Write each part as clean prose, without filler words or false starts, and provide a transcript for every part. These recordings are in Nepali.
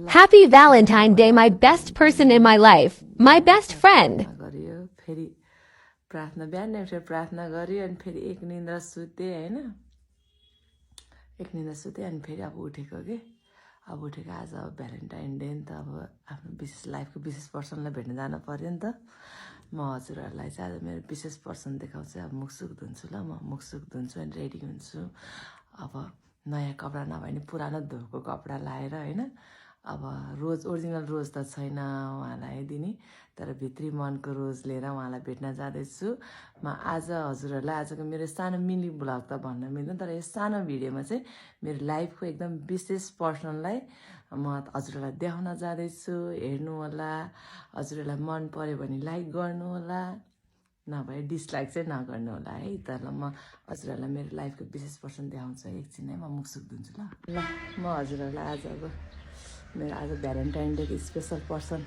Happy Valentine Day, my best person in my life, my best friend. गरियो फेरि प्रार्थना बिहान उठेर प्रार्थना गरियो अनि फेरि एक निन्द्रा सुते हैन एक निन्द्रा सुते अनि फेरि अब उठेको के अब उठेको आज अब भ्यालेन्टाइन डे नि त अब आफ्नो विशेष लाइफको विशेष पर्सनलाई भेट्न जानु पर्यो नि त म हजुरहरूलाई चाहिँ आज मेरो विशेष पर्सन देखाउँछु अब मुखसुख धुन्छु ल म मुखसुख धुन्छु अनि रेडी हुन्छु अब नयाँ कपडा नभए नि पुरानो धोएको कपडा लाएर हैन अब रोज ओरिजिनल रोज त छैन उहाँलाई दिने तर भित्री मनको रोज लिएर उहाँलाई भेट्न जाँदैछु म आज हजुरहरूलाई आजको मेरो सानो मिनी ब्लग त भन्न मिल्दैन तर यो सानो भिडियोमा चाहिँ मेरो लाइफको एकदम विशेष पर्सनलाई म हजुरहरूलाई देखाउन जाँदैछु हेर्नु होला हजुरहरूलाई मन पर्यो भने लाइक गर्नु होला नभए डिसलाइक चाहिँ नगर्नु होला है तर म हजुरहरूलाई मेरो लाइफको विशेष पर्सन देखाउँछु एकछिन है म मुखसुख धुन्छु ल म हजुरहरूलाई आज अब मेरो आज भ्यालेन्टाइन डेको स्पेसल पर्सन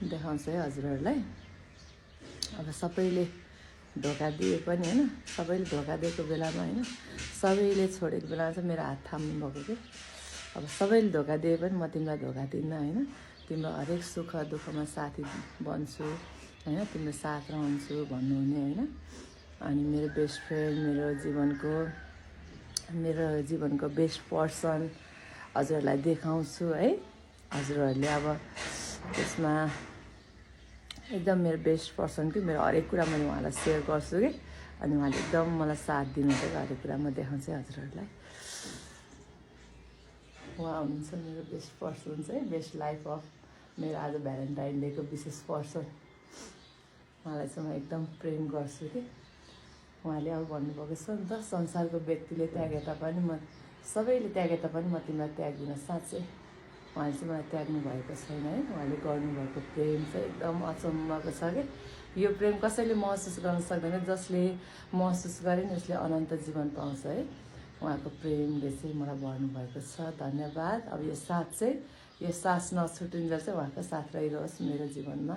देखाउँछु है हजुरहरूलाई अब सबैले धोका दिए पनि हैन सबैले धोका दिएको बेलामा हैन सबैले छोडेको बेलामा चाहिँ मेरो हात थाम्नु भएको के अब सबैले धोका दिए पनि म तिमीलाई धोका दिन्न हैन तिम्रो हरेक सुख दुःखमा साथी बन्छु हैन तिम्रो साथ रहन्छु भन्नुहुने हैन अनि मेरो बेस्ट फ्रेन्ड मेरो जीवनको बेस्ट पर्सन हजुरहरूलाई देखाउँछु है हजुरहरूले अब त्यसमा एकदम मेरो बेस्ट पर्सन कि मेरो हरेक कुरा मैले उहाँलाई सेयर गर्छु कि अनि उहाँले एकदम मलाई साथ दिनुहुन्छ हरेक कुरा म देखाउँछु हजुरहरूलाई उहाँ हुनुहुन्छ मेरो बेस्ट पर्सन चाहिँ बेस्ट लाइफ अफ मेरो आज भ्यालेन्टाइन डेको विशेष पर्सन उहाँलाई चाहिँ म एकदम प्रेम गर्छु कि उहाँले अब भन्नुभएको छ नि त संसारको व्यक्तिले त्यागे तापनि म सबैले त्यागे तापनि म तिमीलाई त्याग्दिन साँच्चै उहाँले चाहिँ मलाई त्याग्नु भएको छैन है उहाँले गर्नुभएको प्रेम चाहिँ एकदम अचम्मको छ कि यो प्रेम कसैले महसुस गर्न सक्दैन जसले महसुस गरे नि उसले अनन्त जीवन पाउँछ है उहाँको प्रेमले चाहिँ मलाई भर्नुभएको छ धन्यवाद अब यो साथ चाहिँ यो सास नछुटिन्जेल चाहिँ उहाँको साथ रहिरहोस् मेरो जीवनमा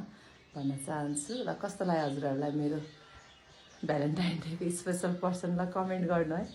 भन्न चाहन्छु र कस्तो लाग्यो हजुरहरूलाई मेरो भ्यालेन्टाइन डेको स्पेसल पर्सनलाई कमेन्ट गर्नु है